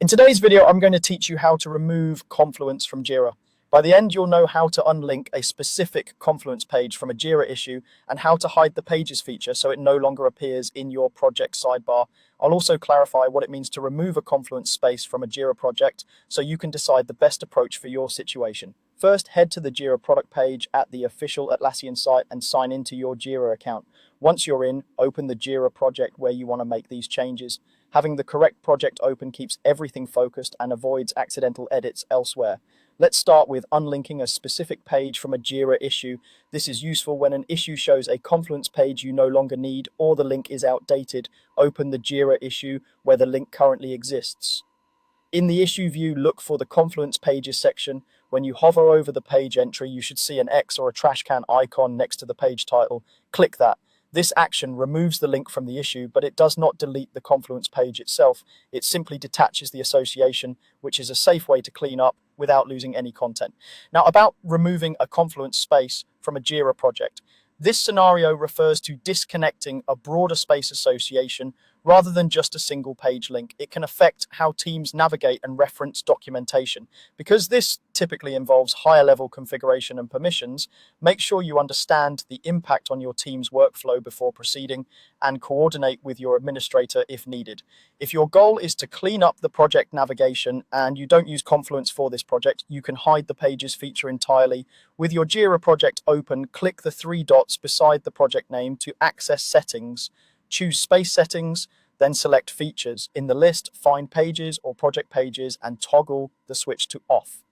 In today's video, I'm going to teach you how to remove Confluence from Jira. By the end, you'll know how to unlink a specific Confluence page from a Jira issue and how to hide the Pages feature so it no longer appears in your project sidebar. I'll also clarify what it means to remove a Confluence space from a Jira project so you can decide the best approach for your situation. First, head to the Jira product page at the official Atlassian site and sign into your Jira account. Once you're in, open the Jira project where you want to make these changes. Having the correct project open keeps everything focused and avoids accidental edits elsewhere. Let's start with unlinking a specific page from a Jira issue. This is useful when an issue shows a Confluence page you no longer need or the link is outdated. Open the Jira issue where the link currently exists. In the issue view, look for the Confluence Pages section. When you hover over the page entry, you should see an X or a trash can icon next to the page title. Click that. This action removes the link from the issue, but it does not delete the Confluence page itself. It simply detaches the association, which is a safe way to clean up without losing any content. Now, about removing a Confluence space from a Jira project. This scenario refers to disconnecting a broader space association rather than just a single page link. It can affect how teams navigate and reference documentation. Because this typically involves higher level configuration and permissions, make sure you understand the impact on your team's workflow before proceeding and coordinate with your administrator if needed. If your goal is to clean up the project navigation and you don't use Confluence for this project, you can hide the Pages feature entirely. With your Jira project open, click the three dots beside the project name to access settings. Choose Space Settings, then select Features. In the list, find Pages or Project Pages and toggle the switch to Off.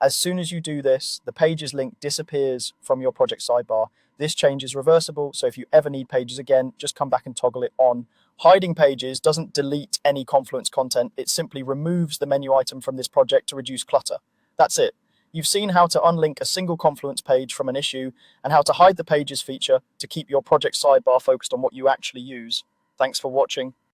As soon as you do this, the Pages link disappears from your project sidebar. This change is reversible, so if you ever need Pages again, just come back and toggle it on. Hiding Pages doesn't delete any Confluence content, it simply removes the menu item from this project to reduce clutter. That's it. You've seen how to unlink a single Confluence page from an issue and how to hide the Pages feature to keep your project sidebar focused on what you actually use. Thanks for watching.